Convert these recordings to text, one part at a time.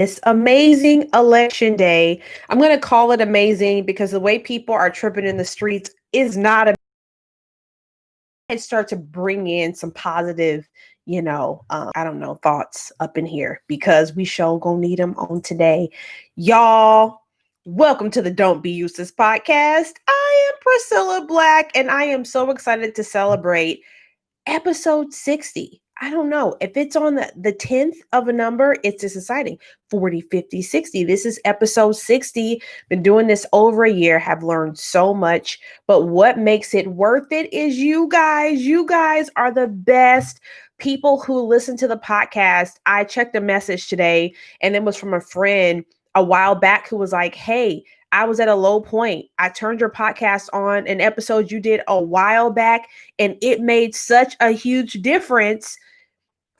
It's amazing election day. I'm going to call it amazing because the way people are tripping in the streets is not a and start to bring in some positive, I don't know, thoughts up in here because we sure gonna need them on today. Y'all, welcome to the Don't Be Useless podcast. I am Priscilla Black and I am so excited to celebrate episode 60. I don't know if it's on the 10th of a number, it's just exciting. 40, 50, 60. This is episode 60. Been doing this over a year, have learned so much. But what makes it worth it is you guys. You guys are the best people who listen to the podcast. I checked a message today and it was from a friend a while back who was like, hey, I was at a low point. I turned your podcast on an episode you did a while back, and it made such a huge difference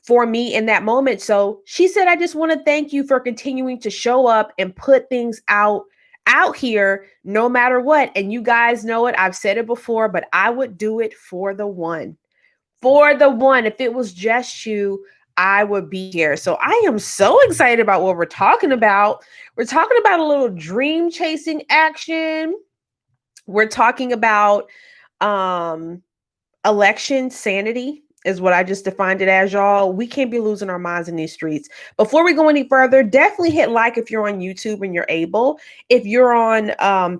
for me in that moment. So she said, I just want to thank you for continuing to show up and put things out here no matter what. And you guys know it. I've said it before, but I would do it for the one. For the one. If it was just you, I would be here. So I am so excited about what we're talking about. We're talking about a little dream chasing action. We're talking about election sanity is what I just defined it as, y'all. We can't be losing our minds in these streets. Before we go any further, definitely hit like if you're on YouTube and you're able. If you're on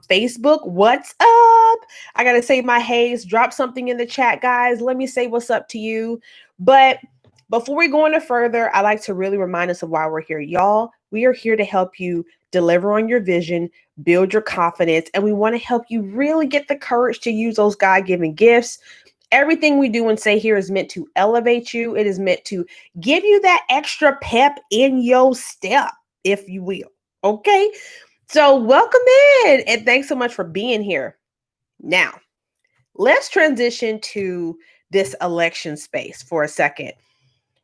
Facebook, what's up? I got to say my haze. Drop something in the chat, guys. Let me say what's up to you. But before we go any further, I like to really remind us of why we're here. Y'all, we are here to help you deliver on your vision, build your confidence, and we want to help you really get the courage to use those God-given gifts. Everything we do and say here is meant to elevate you. It is meant to give you that extra pep in your step, if you will. Okay? So welcome in, and thanks so much for being here. Now, let's transition to this election space for a second.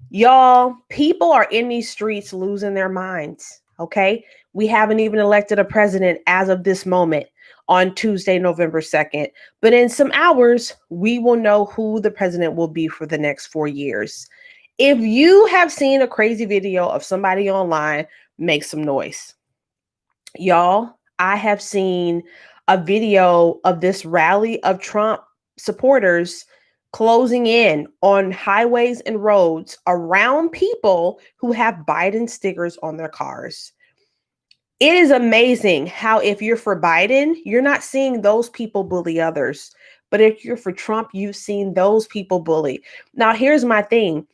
Y'all, people are in these streets losing their minds, okay? We haven't even elected a president as of this moment on Tuesday, November 2nd. But in some hours, we will know who the president will be for the next 4 years. If you have seen a crazy video of somebody online, make some noise. Y'all, I have seen a video of this rally of Trump supporters closing in on highways and roads around people who have Biden stickers on their cars. It is amazing how if you're for Biden, you're not seeing those people bully others. But if you're for Trump, you've seen those people bully. Now, here's my thing.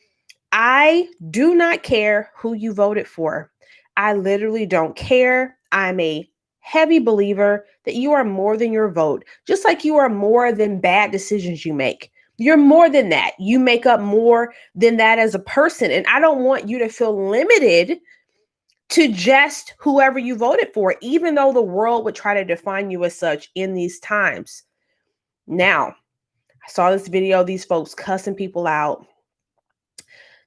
I do not care who you voted for. I literally don't care. I'm a heavy believer that you are more than your vote, just like you are more than bad decisions you make. You're more than that. You make up more than that as a person. And I don't want you to feel limited to just whoever you voted for, even though the world would try to define you as such in these times. Now, I saw this video, these folks cussing people out.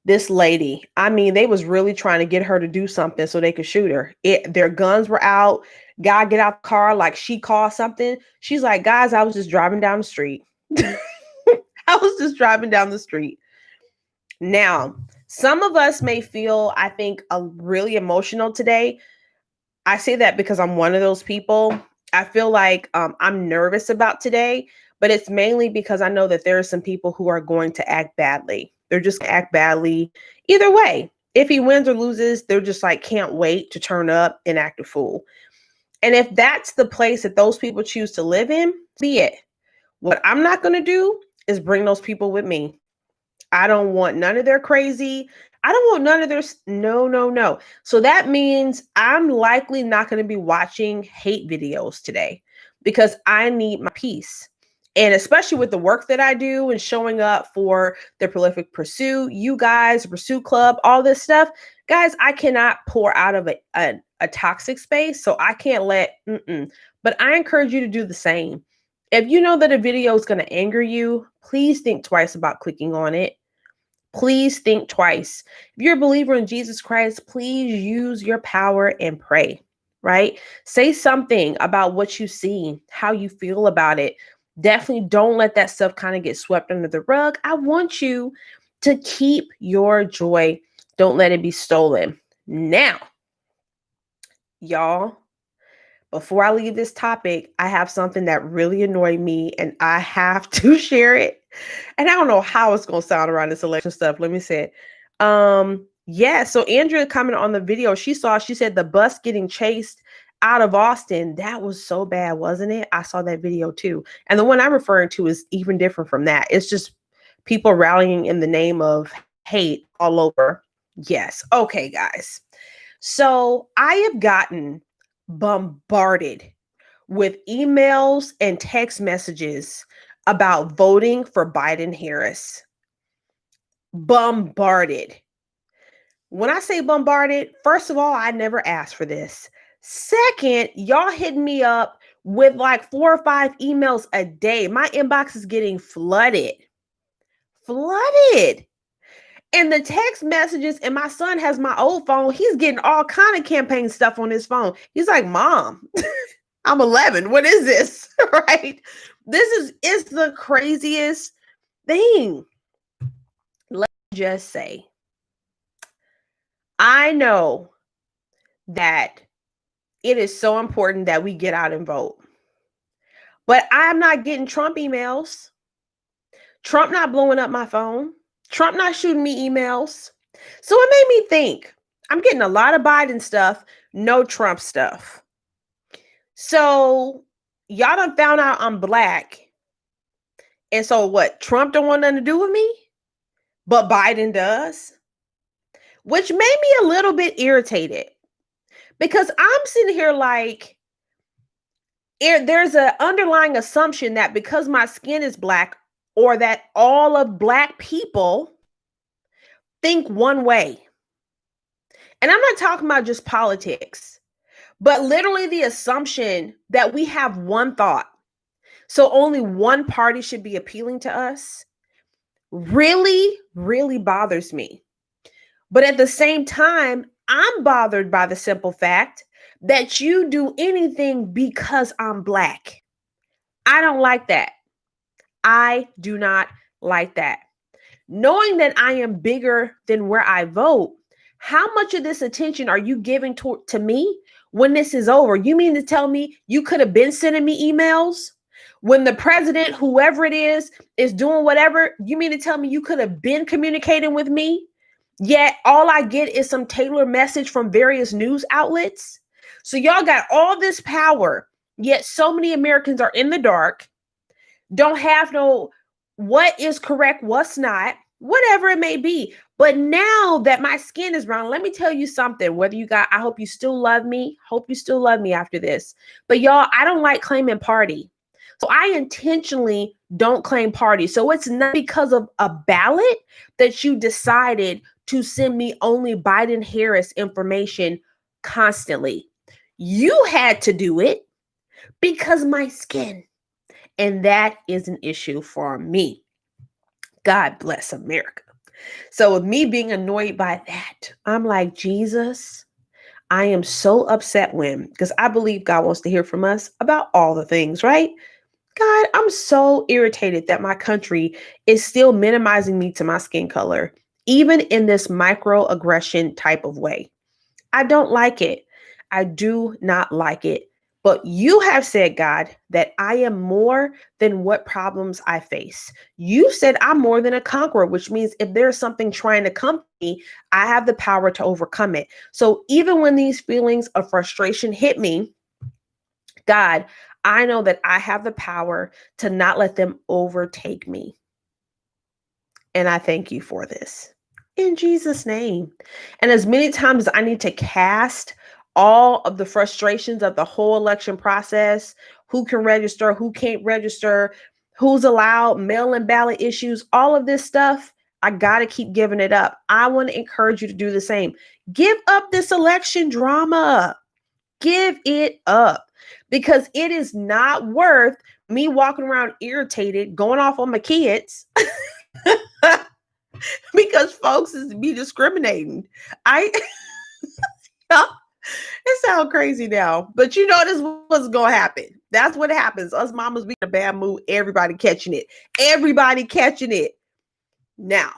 This lady, I mean, they was really trying to get her to do something so they could shoot her. Their guns were out. Guy get out the car like she caused something. She's like, guys, I was just driving down the street. I was just driving down the street. Now, some of us may feel, I think, really emotional today. I say that because I'm one of those people. I feel like I'm nervous about today, but it's mainly because I know that there are some people who are going to act badly. They're just going to act badly either way. If he wins or loses, they're just like, can't wait to turn up and act a fool. And if that's the place that those people choose to live in, be it. What I'm not going to do is bring those people with me. I don't want none of their crazy. I don't want none of their no. So that means I'm likely not going to be watching hate videos today because I need my peace. And especially with the work that I do and showing up for the Prolific Pursuit, you guys, the Pursuit Club, all this stuff, guys, I cannot pour out of a toxic space. So I can't but I encourage you to do the same. If you know that a video is going to anger you, please think twice about clicking on it. Please think twice. If you're a believer in Jesus Christ, please use your power and pray, right? Say something about what you see, how you feel about it. Definitely don't let that stuff kind of get swept under the rug. I want you to keep your joy. Don't let it be stolen. Now, Y'all, before I leave this topic, I have something that really annoyed me and I have to share it. And I don't know how it's going to sound around this election stuff. Let me say it. Yeah, so Andrea commented on the video. She said the bus getting chased out of Austin. That was so bad, wasn't it? I saw that video too. And the one I'm referring to is even different from that. It's just people rallying in the name of hate all over. Yes. Okay, guys. So I have gotten bombarded with emails and text messages about voting for Biden Harris. Bombarded. When I say bombarded, first of all, I never asked for this. Second, y'all hitting me up with like 4 or 5 emails a day. My inbox is getting flooded. Flooded. And the text messages, and my son has my old phone. He's getting all kind of campaign stuff on his phone. He's like, Mom, I'm 11. What is this? Right? It's the craziest thing. Let's just say, I know that it is so important that we get out and vote. But I'm not getting Trump emails. Trump not blowing up my phone. Trump not shooting me emails. So it made me think, I'm getting a lot of Biden stuff, no Trump stuff. So y'all done found out I'm Black. And so what? Trump don't want nothing to do with me, but Biden does? Which made me a little bit irritated because I'm sitting here like, there's an underlying assumption that because my skin is Black, or that all of Black people think one way. And I'm not talking about just politics, but literally the assumption that we have one thought. So only one party should be appealing to us really, really bothers me. But at the same time, I'm bothered by the simple fact that you do anything because I'm Black. I don't like that. I do not like that. Knowing that I am bigger than where I vote, how much of this attention are you giving to me when this is over? You mean to tell me you could have been sending me emails? When the president, whoever it is doing whatever, you mean to tell me you could have been communicating with me? Yet all I get is some tailored message from various news outlets. So y'all got all this power, yet so many Americans are in the dark, don't have no what is correct, what's not, whatever it may be. But now that my skin is brown, let me tell you something. I hope you still love me. Hope you still love me after this. But y'all, I don't like claiming party. So I intentionally don't claim party. So it's not because of a ballot that you decided to send me only Biden Harris information constantly. You had to do it because my skin. And that is an issue for me. God bless America. So with me being annoyed by that, I'm like, Jesus, I am so upset because I believe God wants to hear from us about all the things, right? God, I'm so irritated that my country is still minimizing me to my skin color, even in this microaggression type of way. I don't like it. I do not like it. But you have said, God, that I am more than what problems I face. You said I'm more than a conqueror, which means if there's something trying to come to me, I have the power to overcome it. So even when these feelings of frustration hit me, God, I know that I have the power to not let them overtake me. And I thank you for this. In Jesus' name. And as many times as I need to cast all of the frustrations of the whole election process, who can register, who can't register, who's allowed, mail-in ballot issues, all of this stuff, I got to keep giving it up. I want to encourage you to do the same. Give up this election drama. Give it up, because it is not worth me walking around irritated, going off on my kids because folks is be discriminating. It sounds crazy now, but you know this was going to happen. That's what happens. Us mamas be in a bad mood. Everybody catching it. Everybody catching it. Now,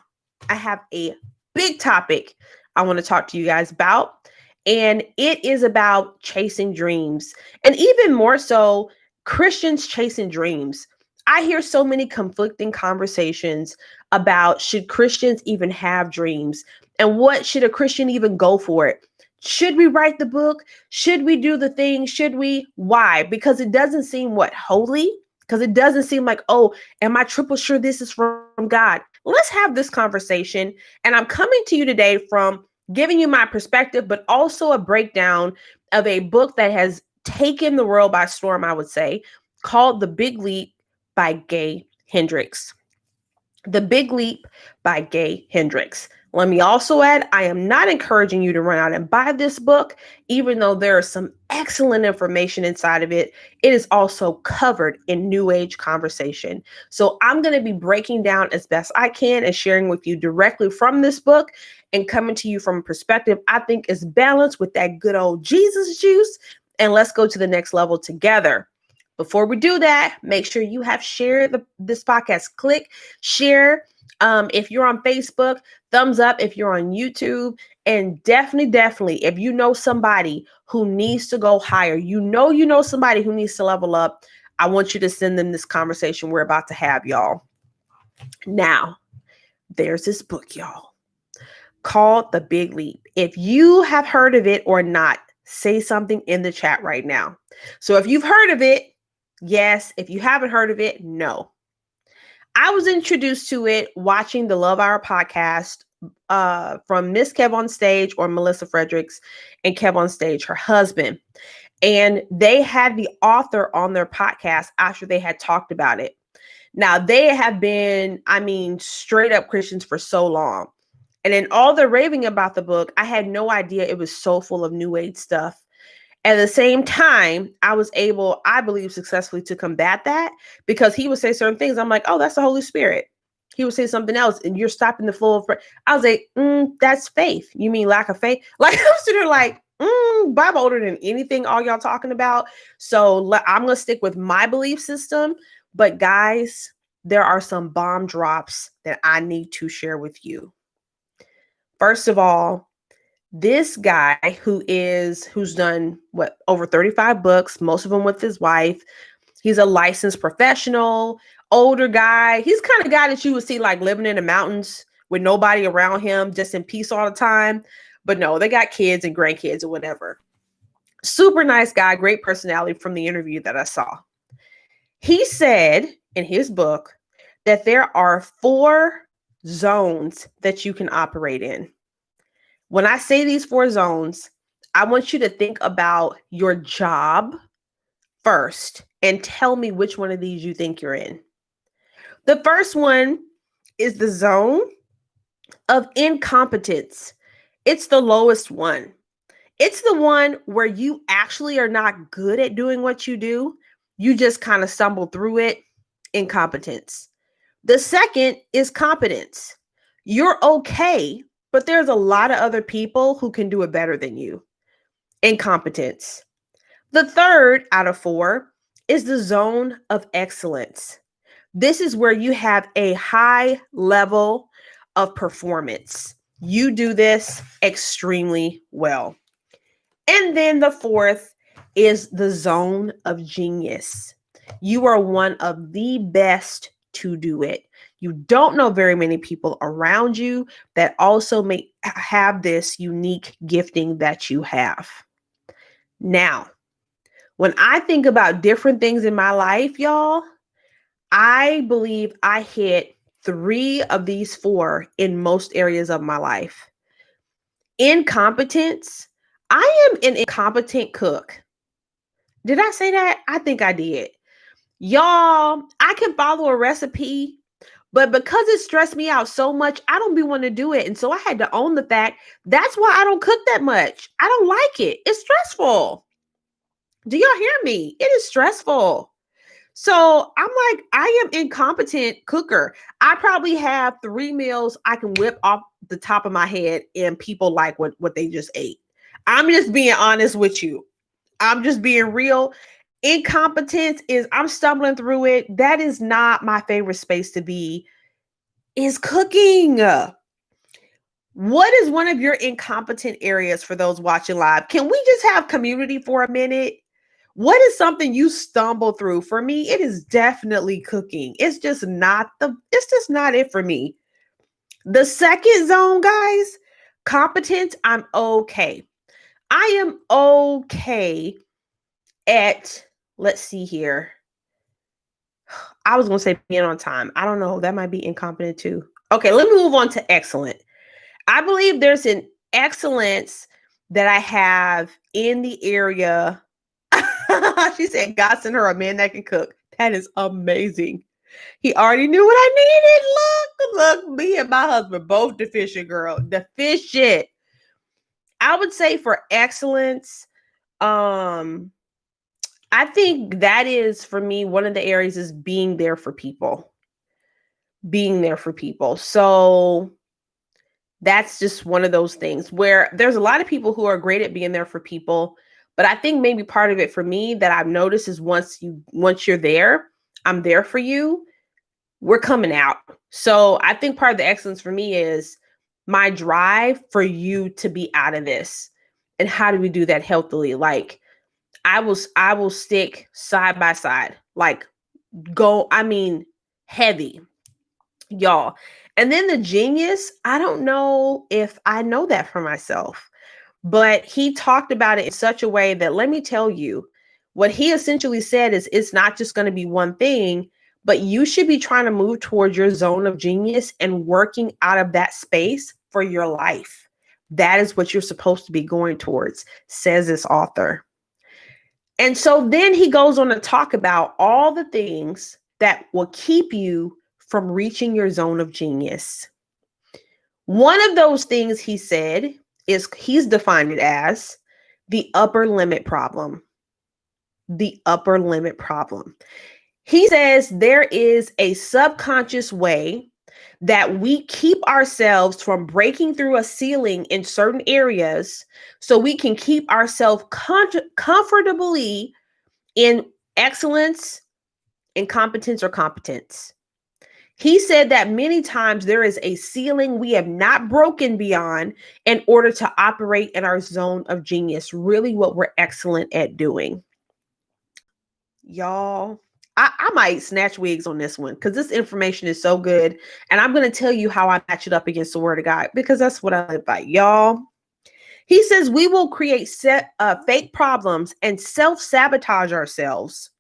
I have a big topic I want to talk to you guys about. And it is about chasing dreams, and even more so, Christians chasing dreams. I hear so many conflicting conversations about should Christians even have dreams, and what should a Christian even go for it? Should we write the book? Should we do the thing? Should we? Why? Because it doesn't seem holy? Because it doesn't seem like, oh, am I triple sure this is from God? Let's have this conversation. And I'm coming to you today from giving you my perspective, but also a breakdown of a book that has taken the world by storm, I would say, called The Big Leap by Gay Hendricks. The Big Leap by Gay Hendricks. Let me also add, I am not encouraging you to run out and buy this book, even though there is some excellent information inside of it. It is also covered in New Age conversation. So I'm going to be breaking down as best I can and sharing with you directly from this book and coming to you from a perspective I think is balanced with that good old Jesus juice. And let's go to the next level together. Before we do that, make sure you have shared this podcast. Click share if you're on Facebook, thumbs up if you're on YouTube, and definitely, if you know somebody who needs to go higher, you know somebody who needs to level up, I want you to send them this conversation we're about to have, y'all. Now, there's this book, y'all, called The Big Leap. If you have heard of it or not, say something in the chat right now. So if you've heard of it, yes. If you haven't heard of it, no. I was introduced to it watching the Love Hour podcast from Miss Kev on Stage, or Melissa Fredericks, and Kev on Stage, her husband. And they had the author on their podcast after they had talked about it. Now, they have been, straight up Christians for so long. And in all the raving about the book, I had no idea it was so full of New Age stuff. At the same time, I was able, I believe, successfully to combat that, because he would say certain things. I'm like, oh, that's the Holy Spirit. He would say something else, and you're stopping the flow of prayer. I was like, that's faith. You mean lack of faith? Like, I'm sitting there like, Bible older than anything all y'all talking about. So I'm going to stick with my belief system. But guys, there are some bomb drops that I need to share with you. First of all, this guy who's done over 35 books, most of them with his wife. He's a licensed professional, older guy. He's the kind of guy that you would see like living in the mountains with nobody around him, just in peace all the time. But no, they got kids and grandkids or whatever. Super nice guy, great personality from the interview that I saw. He said in his book that there are 4 zones that you can operate in. When I say these 4 zones, I want you to think about your job first and tell me which one of these you think you're in. The first one is the zone of incompetence. It's the lowest one. It's the one where you actually are not good at doing what you do. You just kind of stumble through it. Incompetence. The second is competence. You're okay, but there's a lot of other people who can do it better than you. Incompetence. The third out of 4 is the zone of excellence. This is where you have a high level of performance. You do this extremely well. And then the 4th is the zone of genius. You are one of the best to do it. You don't know very many people around you that also may have this unique gifting that you have. Now, when I think about different things in my life, y'all, I believe I hit 3 of these 4 in most areas of my life. Incompetence. I am an incompetent cook. Did I say that? I think I did. Y'all, I can follow a recipe, but because it stressed me out so much, I don't be wanting to do it. And so I had to own the fact that's why I don't cook that much. I don't like it. It's stressful. Do y'all hear me? It is stressful. So I'm like, I am incompetent cooker. I probably have 3 meals I can whip off the top of my head and people like what they just ate. I'm just being honest with you. I'm just being real. Incompetence is I'm stumbling through it. That is not my favorite space to be, is cooking. What is one of your incompetent areas for those watching live? Can we just have community for a minute? What is something you stumble through? For me, it is definitely cooking. It's just not it for me. The second zone, guys, competence, I'm okay. I am okay at, let's see here. I was going to say being on time. I don't know. That might be incompetent too. Okay, let me move on to excellent. I believe there's an excellence that I have in the area. She said, God sent her a man that can cook. That is amazing. He already knew what I needed. Look, me and my husband both deficient, girl. Deficient. I would say for excellence, I think that is for me, one of the areas is being there for people. Being there for people. So that's just one of those things where there's a lot of people who are great at being there for people. But I think maybe part of it for me that I've noticed is once you're there, I'm there for you, we're coming out. So I think part of the excellence for me is my drive for you to be out of this. And how do we do that healthily? Like I will stick side by side, like heavy, y'all. And then the genius, I don't know if I know that for myself, but he talked about it in such a way that, let me tell you, what he essentially said is it's not just going to be one thing, but you should be trying to move towards your zone of genius and working out of that space for your life. That is what you're supposed to be going towards, says this author. And so then he goes on to talk about all the things that will keep you from reaching your zone of genius. One of those things he said is, he's defined it as the upper limit problem. The upper limit problem. He says there is a subconscious way that we keep ourselves from breaking through a ceiling in certain areas so we can keep ourselves comfortably in excellence, incompetence, or competence. He said that many times there is a ceiling we have not broken beyond in order to operate in our zone of genius, really what we're excellent at doing. Y'all, I might snatch wigs on this one because this information is so good. And I'm going to tell you how I match it up against the word of God, because that's what I live by, y'all. He says we will create fake problems and self-sabotage ourselves.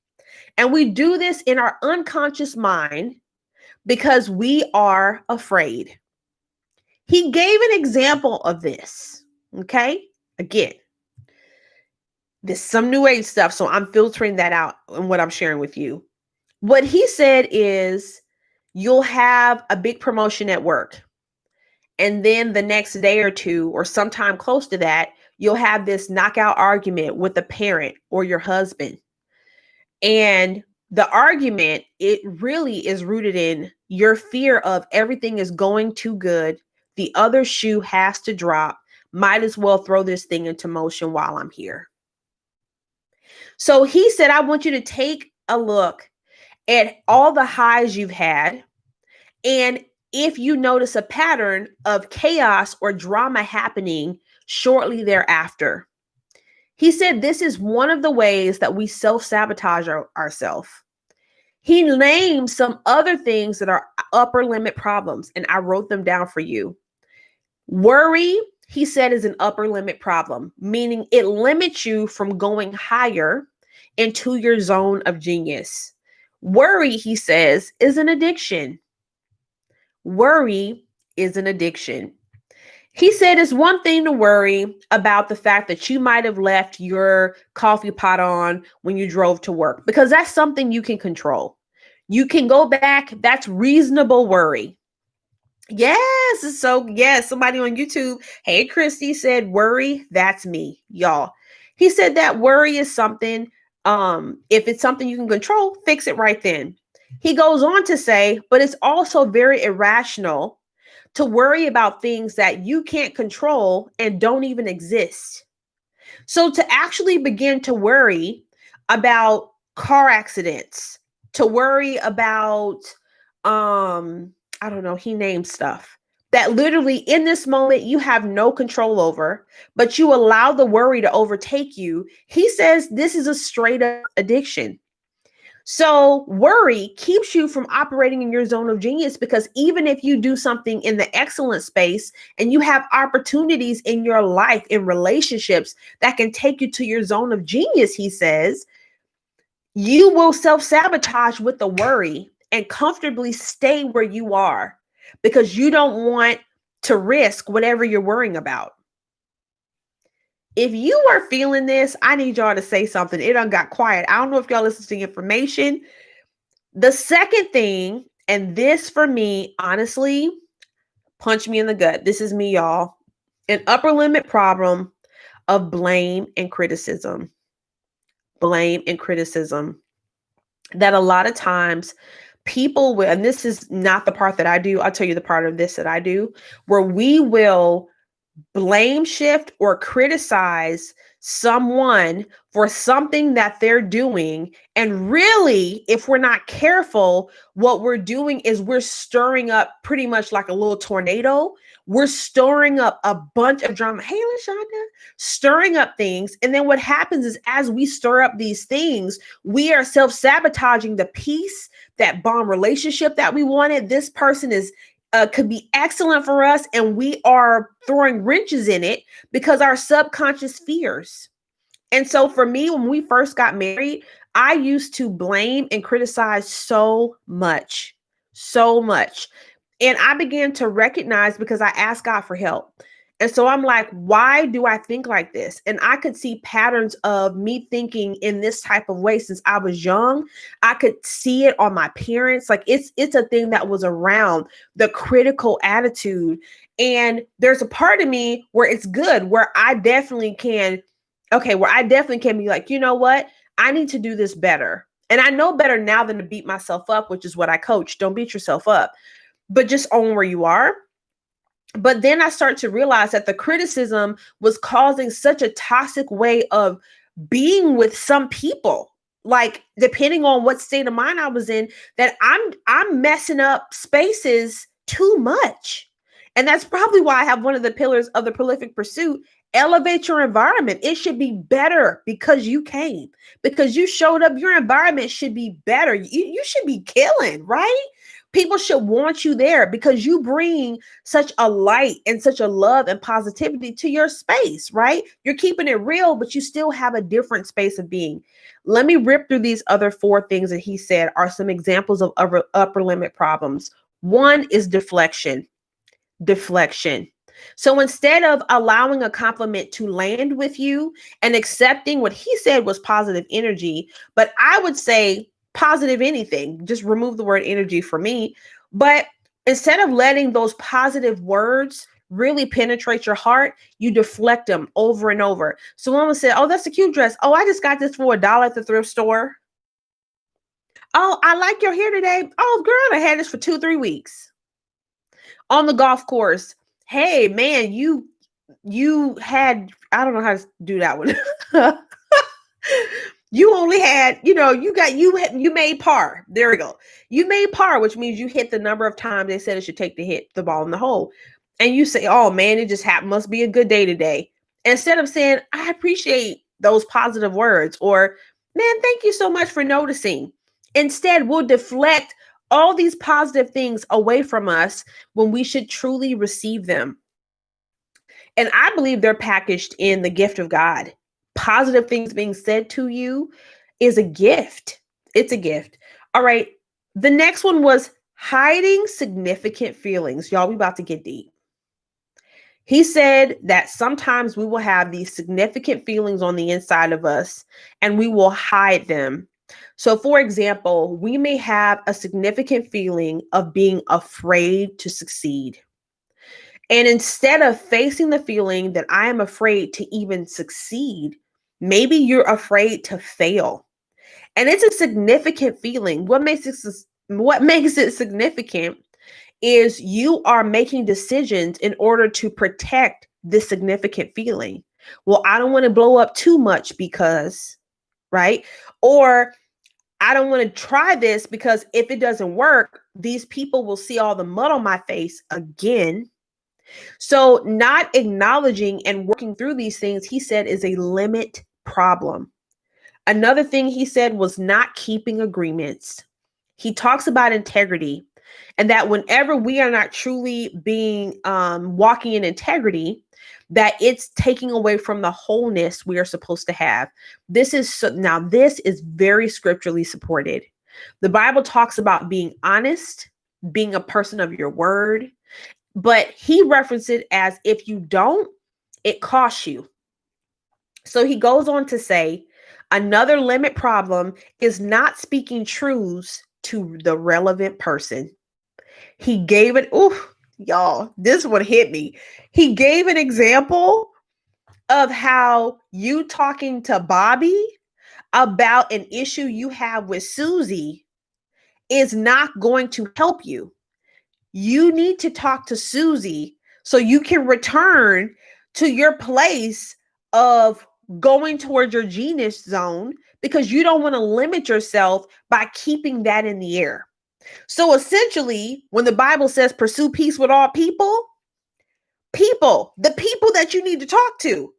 And we do this in our unconscious mind because we are afraid. He gave an example of this. Okay. Again, this is some new age stuff. So I'm filtering that out in what I'm sharing with you. What he said is you'll have a big promotion at work. And then the next day or two, or sometime close to that, you'll have this knockout argument with a parent or your husband. And the argument, it really is rooted in your fear of everything is going too good. The other shoe has to drop. Might as well throw this thing into motion while I'm here. So he said, I want you to take a look at all the highs you've had. And if you notice a pattern of chaos or drama happening shortly thereafter, he said this is one of the ways that we self-sabotage ourselves. He named some other things that are upper limit problems, and I wrote them down for you. Worry, he said, is an upper limit problem, meaning it limits you from going higher into your zone of genius. Worry, he says, is an addiction. Worry is an addiction. He said it's one thing to worry about the fact that you might have left your coffee pot on when you drove to work, because that's something you can control. You can go back. That's reasonable worry. Yes. So yes, somebody on YouTube, hey, Christy, said worry. That's me, y'all. He said that worry is something, if it's something you can control, fix it right then. He goes on to say, but it's also very irrational to worry about things that you can't control and don't even exist. So to actually begin to worry about car accidents, to worry about, I don't know, he named stuff, that literally in this moment you have no control over, but you allow the worry to overtake you, he says this is a straight up addiction. So worry keeps you from operating in your zone of genius, because even if you do something in the excellent space and you have opportunities in your life, in relationships that can take you to your zone of genius, he says, you will self-sabotage with the worry and comfortably stay where you are because you don't want to risk whatever you're worrying about. If you are feeling this, I need y'all to say something. It done got quiet. I don't know if y'all listen to the information. The second thing, and this for me, honestly, punch me in the gut. This is me, y'all. An upper limit problem of blame and criticism. Blame and criticism. That a lot of times people will, and this is not the part that I do, I'll tell you the part of this that I do, where we will blame shift or criticize someone for something that they're doing. And really, if we're not careful, what we're doing is we're stirring up pretty much like a little tornado. We're stirring up a bunch of drama. Hey, LaShonda, stirring up things. And then what happens is as we stir up these things, we are self-sabotaging the peace, that bond relationship that we wanted. This person is could be excellent for us, and we are throwing wrenches in it because our subconscious fears. And so for me, when we first got married, I used to blame and criticize so much, so much. And I began to recognize, because I asked God for help. And so I'm like, why do I think like this? And I could see patterns of me thinking in this type of way since I was young. I could see it on my parents. Like it's a thing that was around, the critical attitude. And there's a part of me where it's good, where I definitely can, where I definitely can be like, you know what? I need to do this better. And I know better now than to beat myself up, which is what I coach. Don't beat yourself up, but just own where you are. But then I start to realize that the criticism was causing such a toxic way of being with some people, like depending on what state of mind I was in, that I'm messing up spaces too much. And that's probably why I have one of the pillars of the prolific pursuit: elevate your environment. It should be better because you came, because you showed up. Your environment should be better. You should be killing, right? People should want you there because you bring such a light and such a love and positivity to your space, right? You're keeping it real, but you still have a different space of being. Let me rip through these other 4 things that he said are some examples of upper limit problems. One is deflection. Deflection. So instead of allowing a compliment to land with you and accepting what he said was positive energy, but I would say positive anything, just remove the word energy for me. But instead of letting those positive words really penetrate your heart, you deflect them over and over. So someone said, oh, that's a cute dress. Oh, I just got this for $1 at the thrift store. Oh, I like your hair today. Oh, girl, I had this for 2-3 weeks. On the golf course, hey, man, you had, I don't know how to do that one. You only had, you made par. There we go. You made par, which means you hit the number of times they said it should take to hit the ball in the hole. And you say, oh man, it just happened. Must be a good day today. Instead of saying, I appreciate those positive words, or man, thank you so much for noticing. Instead, we'll deflect all these positive things away from us when we should truly receive them. And I believe they're packaged in the gift of God. Positive things being said to you is a gift. It's a gift. All right. The next one was hiding significant feelings. Y'all, we about to get deep. He said that sometimes we will have these significant feelings on the inside of us and we will hide them. So for example, we may have a significant feeling of being afraid to succeed. And instead of facing the feeling that I am afraid to even succeed, maybe you're afraid to fail. And it's a significant feeling. What makes it significant is you are making decisions in order to protect this significant feeling. Well, I don't want to blow up too much because, right? Or I don't want to try this because if it doesn't work, these people will see all the mud on my face again. So not acknowledging and working through these things, he said, is a limit problem. Another thing he said was not keeping agreements. He talks about integrity and that whenever we are not truly being walking in integrity, that it's taking away from the wholeness we are supposed to have. This is very scripturally supported. The Bible talks about being honest, being a person of your word, but he referenced it as if you don't, it costs you. So he goes on to say, another limit problem is not speaking truths to the relevant person. He gave it, y'all, this one hit me. He gave an example of how you talking to Bobby about an issue you have with Susie is not going to help you. You need to talk to Susie so you can return to your place of going towards your genius zone, because you don't want to limit yourself by keeping that in the air. So essentially, when the Bible says pursue peace with all people, the people that you need to talk to,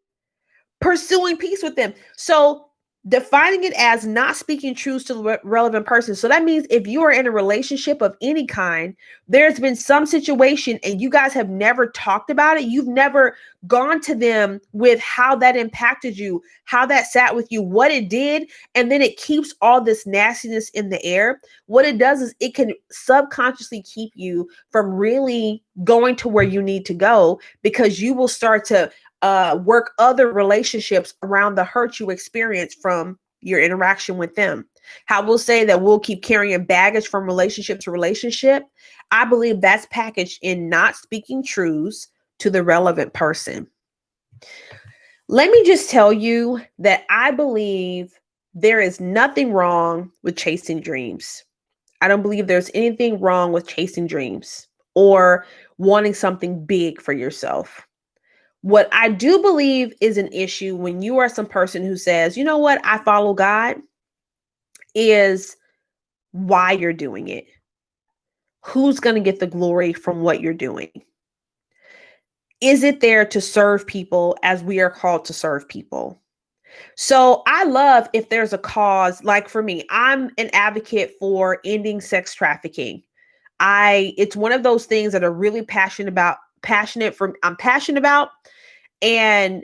pursuing peace with them. So defining it as not speaking truths to the relevant person. So that means if you are in a relationship of any kind, there's been some situation and you guys have never talked about it. You've never gone to them with how that impacted you, how that sat with you, what it did. And then it keeps all this nastiness in the air. What it does is it can subconsciously keep you from really going to where you need to go, because you will start to work other relationships around the hurt you experience from your interaction with them. How we'll say that we'll keep carrying baggage from relationship to relationship. I believe that's packaged in not speaking truths to the relevant person. Let me just tell you that I believe there is nothing wrong with chasing dreams. I don't believe there's anything wrong with chasing dreams or wanting something big for yourself. What I do believe is an issue when you are some person who says, you know what, I follow God, is why you're doing it. Who's going to get the glory from what you're doing? Is it there to serve people as we are called to serve people? So I love if there's a cause, like for me, I'm an advocate for ending sex trafficking. It's one of those things that are really passionate about. And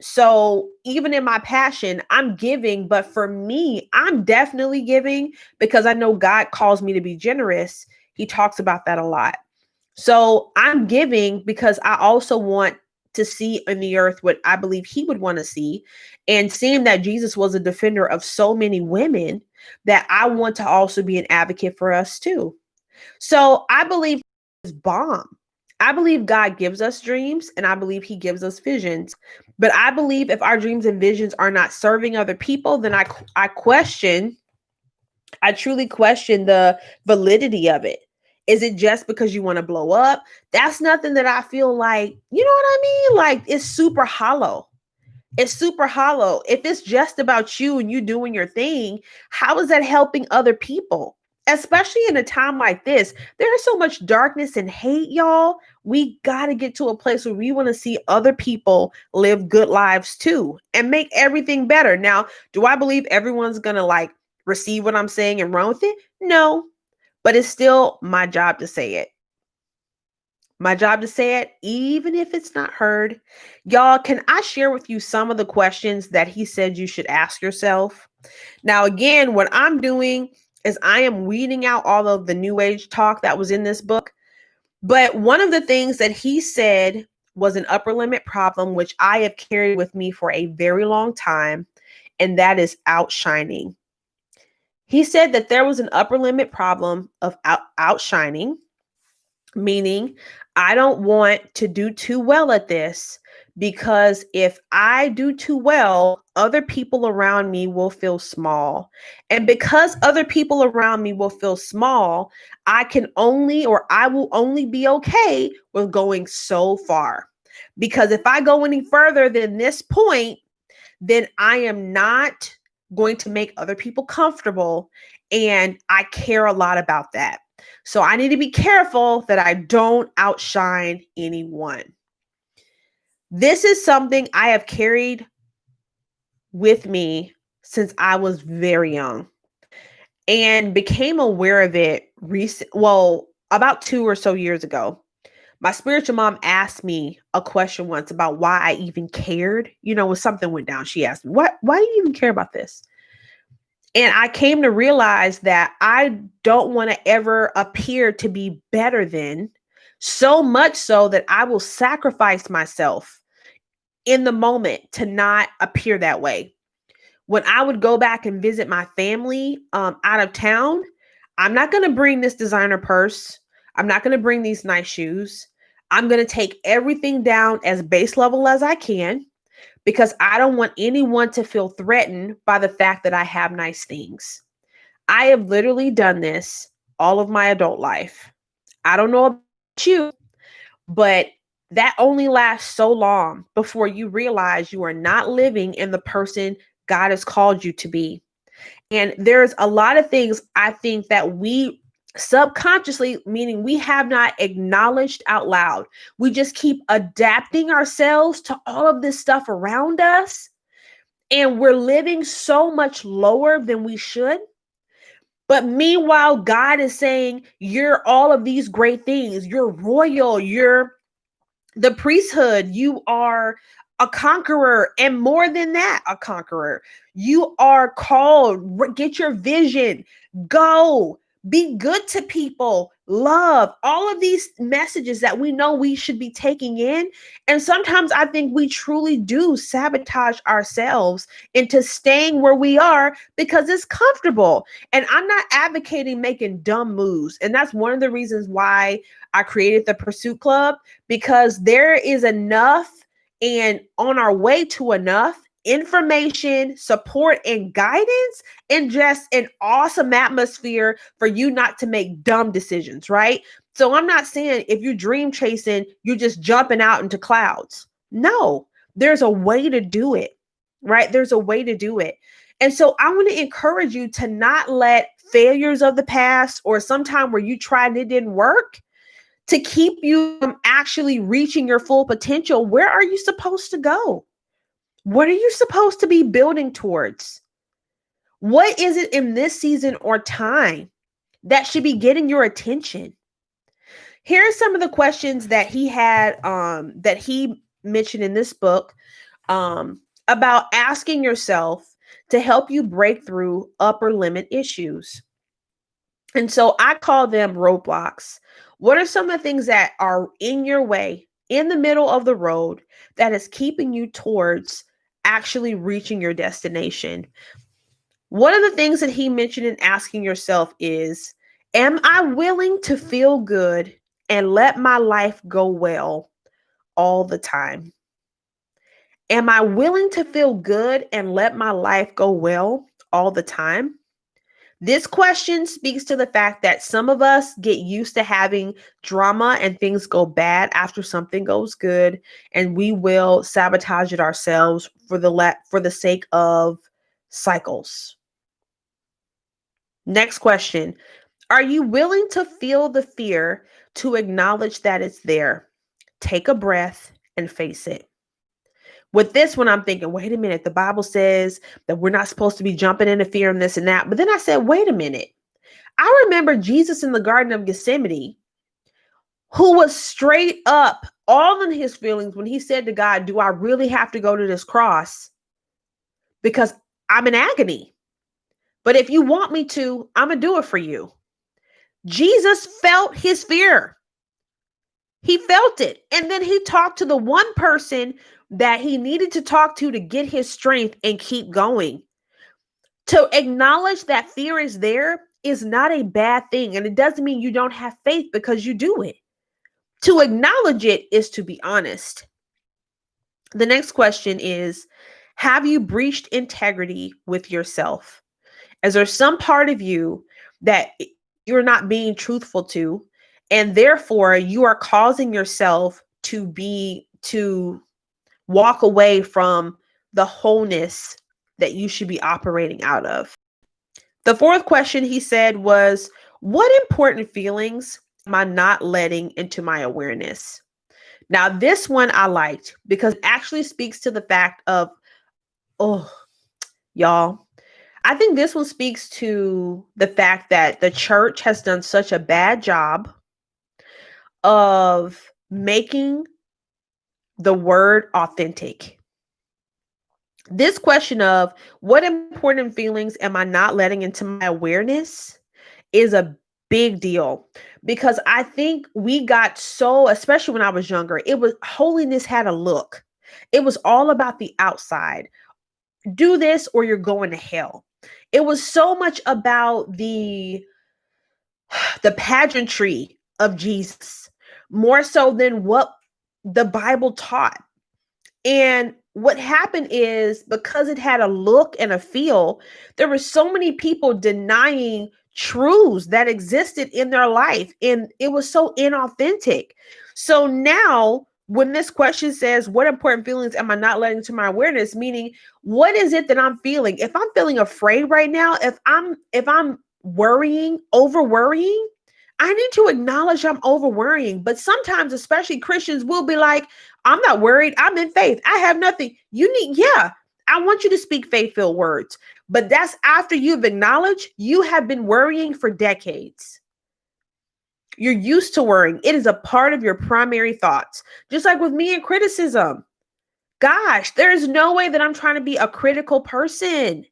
so even in my passion, I'm giving, but for me, I'm definitely giving because I know God calls me to be generous. He talks about that a lot. So I'm giving because I also want to see in the earth what I believe he would want to see. And seeing that Jesus was a defender of so many women, that I want to also be an advocate for us too. So I believe it's bomb. I believe God gives us dreams and I believe he gives us visions. But I believe if our dreams and visions are not serving other people, then I truly question the validity of it. Is it just because you want to blow up? That's nothing that I feel like, you know what I mean? Like it's super hollow. It's super hollow. If it's just about you and you doing your thing, how is that helping other people? Especially in a time like this, there's so much darkness and hate, y'all. We got to get to a place where we want to see other people live good lives too and make everything better. Now, do I believe everyone's going to like receive what I'm saying and run with it? No, but it's still my job to say it. My job to say it, even if it's not heard. Y'all, can I share with you some of the questions that he said you should ask yourself? Now, again, what I'm doing is I am weeding out all of the new age talk that was in this book. But one of the things that he said was an upper limit problem, which I have carried with me for a very long time, and that is outshining. He said that there was an upper limit problem of outshining, meaning I don't want to do too well at this, because if I do too well, other people around me will feel small. And because other people around me will feel small, I will only be okay with going so far. Because if I go any further than this point, then I am not going to make other people comfortable. And I care a lot about that. So I need to be careful that I don't outshine anyone. This is something I have carried with me since I was very young and became aware of it about 2 or so years ago. My spiritual mom asked me a question once about why I even cared. When something went down, she asked me, why do you even care about this? And I came to realize that I don't want to ever appear to be better than, so much so that I will sacrifice myself in the moment to not appear that way. When I would go back and visit my family out of town, I'm not going to bring this designer purse. I'm not going to bring these nice shoes. I'm going to take everything down as base level as I can because I don't want anyone to feel threatened by the fact that I have nice things. I have literally done this all of my adult life. I don't know about you, but that only lasts so long before you realize you are not living in the person God has called you to be. And there's a lot of things I think that we subconsciously, meaning we have not acknowledged out loud. We just keep adapting ourselves to all of this stuff around us. And we're living so much lower than we should. But meanwhile, God is saying, you're all of these great things. You're royal. You're the priesthood. You are a conqueror. And more than that, a conqueror. You are called. Get your vision. Go. Be good to people. Love. All of these messages that we know we should be taking in. And sometimes I think we truly do sabotage ourselves into staying where we are because it's comfortable. And I'm not advocating making dumb moves. And that's one of the reasons why I created the Pursuit Club, because there is enough and on our way to enough information, support, and guidance, and just an awesome atmosphere for you not to make dumb decisions, right? So I'm not saying if you're dream chasing, you're just jumping out into clouds. No, there's a way to do it, right? There's a way to do it. And so I want to encourage you to not let failures of the past or sometime where you tried and it didn't work to keep you from actually reaching your full potential. Where are you supposed to go? What are you supposed to be building towards? What is it in this season or time that should be getting your attention? Here are some of the questions that he had, that he mentioned in this book, about asking yourself to help you break through upper limit issues. And so I call them roadblocks. What are some of the things that are in your way, in the middle of the road, that is keeping you towards actually reaching your destination? One of the things that he mentioned in asking yourself is, am I willing to feel good and let my life go well all the time? Am I willing to feel good and let my life go well all the time? This question speaks to the fact that some of us get used to having drama and things go bad after something goes good, and we will sabotage it ourselves for the sake of cycles. Next question. Are you willing to feel the fear to acknowledge that it's there? Take a breath and face it. With this one, I'm thinking, wait a minute, the Bible says that we're not supposed to be jumping into fear and this and that. But then I said, wait a minute. I remember Jesus in the Garden of Gethsemane, who was straight up all in his feelings when he said to God, do I really have to go to this cross? Because I'm in agony. But if you want me to, I'm going to do it for you. Jesus felt his fear. He felt it. And then he talked to the one person that he needed to talk to get his strength and keep going. To acknowledge that fear is there is not a bad thing. And it doesn't mean you don't have faith because you do it. To acknowledge it is to be honest. The next question is, have you breached integrity with yourself? Is there some part of you that you're not being truthful to, and therefore you are causing yourself to walk away from the wholeness that you should be operating out of? The fourth question he said was, What important feelings am I not letting into my awareness? Now, this one I liked because it actually speaks to the fact of, oh, y'all, I think this one speaks to the fact that the church has done such a bad job of making the word authentic. This question of what important feelings am I not letting into my awareness is a big deal because I think we got so, especially when I was younger, it was holiness had a look. It was all about the outside. Do this or you're going to hell. It was so much about the pageantry of Jesus, more so than what the Bible taught. And what happened is because it had a look and a feel, there were so many people denying truths that existed in their life. And it was so inauthentic. So now, when this question says, what important feelings am I not letting to my awareness? Meaning, what is it that I'm feeling? If I'm feeling afraid right now, if I'm worrying, over worrying, I need to acknowledge I'm over worrying. But sometimes, especially Christians, will be like, I'm not worried. I'm in faith. I have nothing. Yeah, I want you to speak faith-filled words. But that's after you've acknowledged you have been worrying for decades. You're used to worrying. It is a part of your primary thoughts. Just like with me and criticism. Gosh, there is no way that I'm trying to be a critical person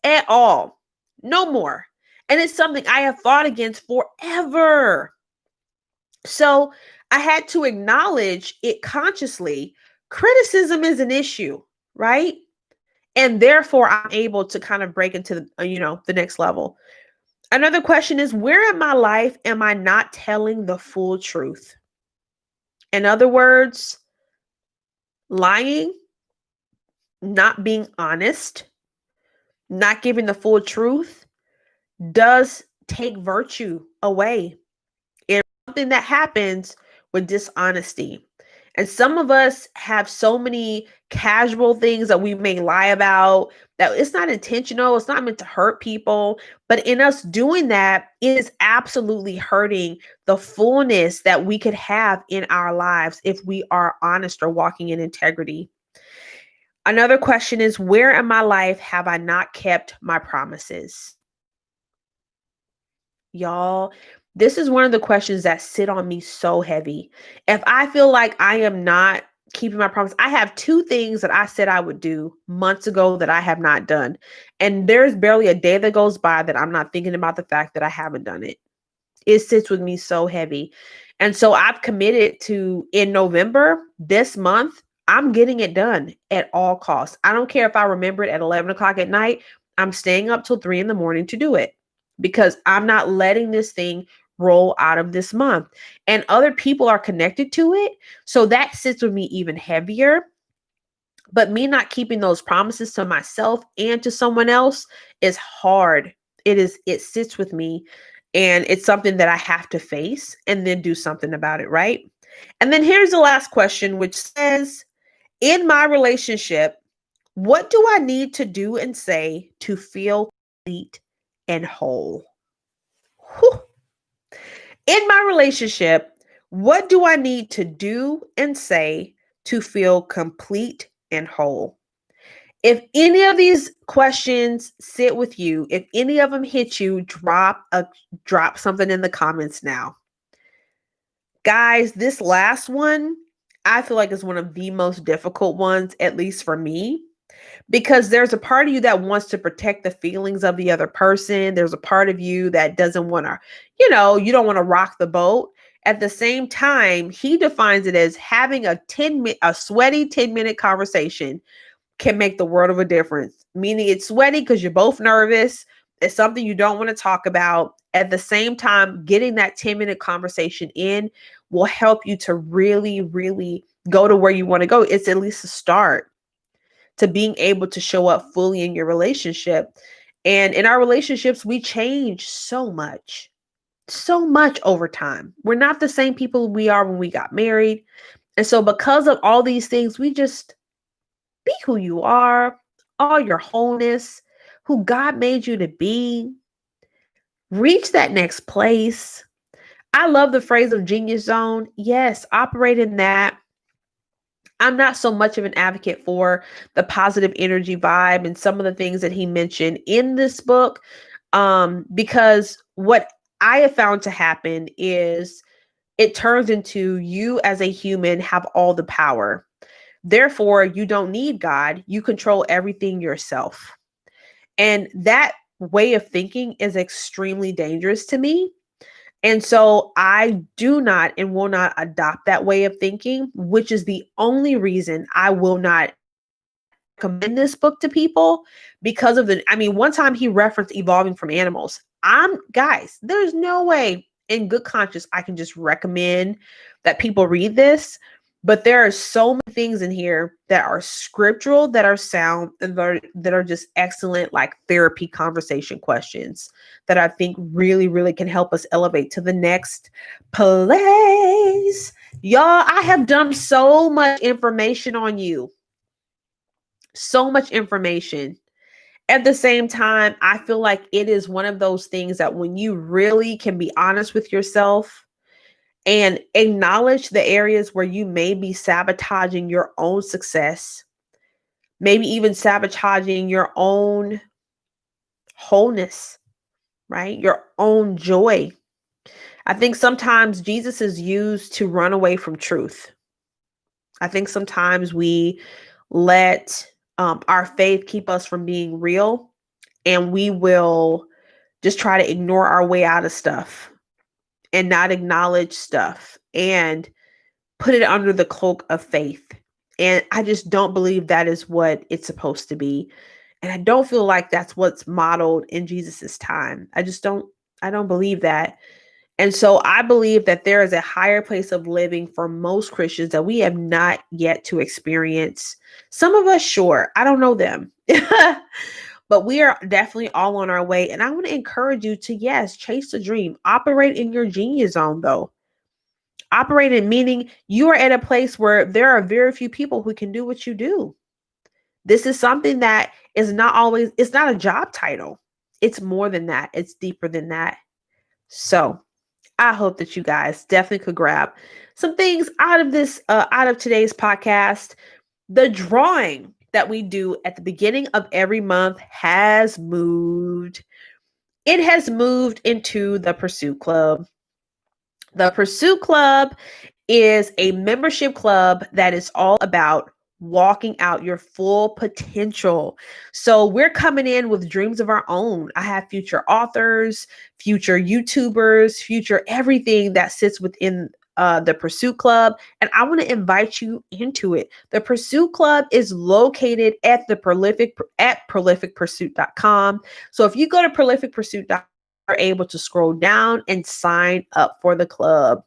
at all. No more. And it's something I have fought against forever. So I had to acknowledge it consciously. Criticism is an issue, right? And therefore, I'm able to kind of break into the next level. Another question is, where in my life am I not telling the full truth? In other words, lying, not being honest, not giving the full truth does take virtue away. It's something that happens with dishonesty. And some of us have so many casual things that we may lie about that it's not intentional. It's not meant to hurt people. But in us doing that, it is absolutely hurting the fullness that we could have in our lives if we are honest or walking in integrity. Another question is, where in my life have I not kept my promises? Y'all, this is one of the questions that sit on me so heavy. If I feel like I am not keeping my promise, I have two things that I said I would do months ago that I have not done. And there's barely a day that goes by that I'm not thinking about the fact that I haven't done it. It sits with me so heavy. And so I've committed to, in November, this month, I'm getting it done at all costs. I don't care if I remember it at 11 o'clock at night. I'm staying up till 3 a.m. to do it because I'm not letting this thing roll out of this month. And other people are connected to it. So that sits with me even heavier. But me not keeping those promises to myself and to someone else is hard. It sits with me. And it's something that I have to face and then do something about it, right? And then here's the last question, which says, in my relationship, what do I need to do and say to feel complete and whole? Whew. In my relationship, what do I need to do and say to feel complete and whole? If any of these questions sit with you, if any of them hit you, drop something in the comments now. Guys, this last one, I feel like is one of the most difficult ones, at least for me, because there's a part of you that wants to protect the feelings of the other person. There's a part of you that doesn't want to, you don't want to rock the boat. At the same time, he defines it as having a sweaty 10-minute conversation can make the world of a difference. Meaning it's sweaty because you're both nervous. It's something you don't want to talk about. At the same time, getting that 10-minute conversation in will help you to really, really go to where you want to go. It's at least a start to being able to show up fully in your relationship. And in our relationships, we change so much over time. We're not the same people we are when we got married. And so because of all these things, we just be who you are, all your wholeness, who God made you to be. reach that next place. I love the phrase of genius zone. Yes, operate in that. I'm not so much of an advocate for the positive energy vibe and some of the things that he mentioned in this book, because what I have found to happen is it turns into you as a human have all the power. Therefore, you don't need God. You control everything yourself. And that way of thinking is extremely dangerous to me. And so I do not and will not adopt that way of thinking, which is the only reason I will not recommend this book to people because of one time he referenced evolving from animals. Guys, there's no way in good conscience I can just recommend that people read this. But there are so many things in here that are scriptural, that are sound, and that are just excellent, like therapy conversation questions that I think really, really can help us elevate to the next place. Y'all, I have dumped so much information on you. So much information. At the same time, I feel like it is one of those things that when you really can be honest with yourself and acknowledge the areas where you may be sabotaging your own success, maybe even sabotaging your own wholeness, right? Your own joy. I think sometimes Jesus is used to run away from truth. I think sometimes we let our faith keep us from being real, and we will just try to ignore our way out of stuff and not acknowledge stuff and put it under the cloak of faith. And I just don't believe that is what it's supposed to be. And I don't feel like that's what's modeled in Jesus's time. I don't believe that. And so I believe that there is a higher place of living for most Christians that we have not yet to experience. Some of us, sure, I don't know them. But we are definitely all on our way. And I want to encourage you to, yes, chase the dream. Operate in your genius zone, though. Operate in meaning you are at a place where there are very few people who can do what you do. This is something that is it's not a job title. It's more than that. It's deeper than that. So I hope that you guys definitely could grab some things out of today's podcast. The drawing that we do at the beginning of every month has moved. It has moved into the Pursuit Club. The Pursuit Club is a membership club that is all about walking out your full potential. So we're coming in with dreams of our own. I have future authors, future YouTubers, future everything that sits within the Pursuit Club. And I want to invite you into it. The Pursuit Club is located at prolificpursuit.com. So if you go to prolificpursuit.com, you're able to scroll down and sign up for the club.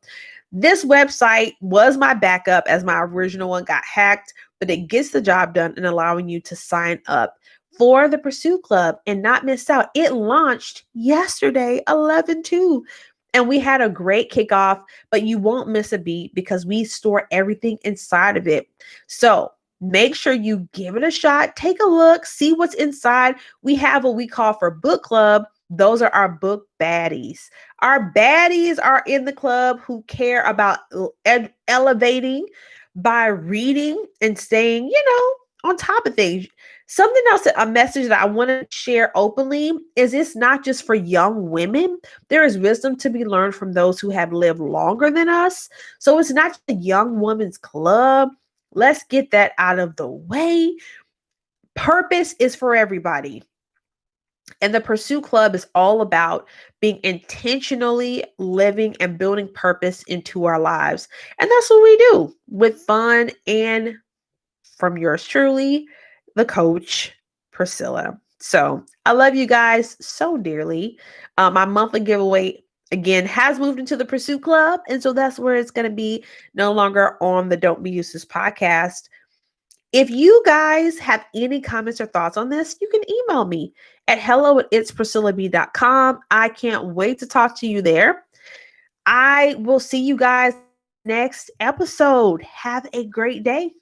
This website was my backup as my original one got hacked, but it gets the job done in allowing you to sign up for the Pursuit Club and not miss out. It launched yesterday, 11/2, and we had a great kickoff, but you won't miss a beat because we store everything inside of it. So make sure you give it a shot, take a look, see what's inside. We have what we call for book club. Those are our book baddies. Our baddies are in the club who care about elevating by reading and staying, on top of things. Something else, a message that I want to share openly is it's not just for young women. There is wisdom to be learned from those who have lived longer than us. So it's not just a young woman's club. Let's get that out of the way. Purpose is for everybody. And the Pursuit Club is all about being intentionally living and building purpose into our lives. And that's what we do with fun and from yours truly, the coach, Priscilla. So I love you guys so dearly. My monthly giveaway, again, has moved into the Pursuit Club. And so that's where it's going to be, no longer on the Don't Be Useless podcast. If you guys have any comments or thoughts on this, you can email me at hello@itspriscillab.com. I can't wait to talk to you there. I will see you guys next episode. Have a great day.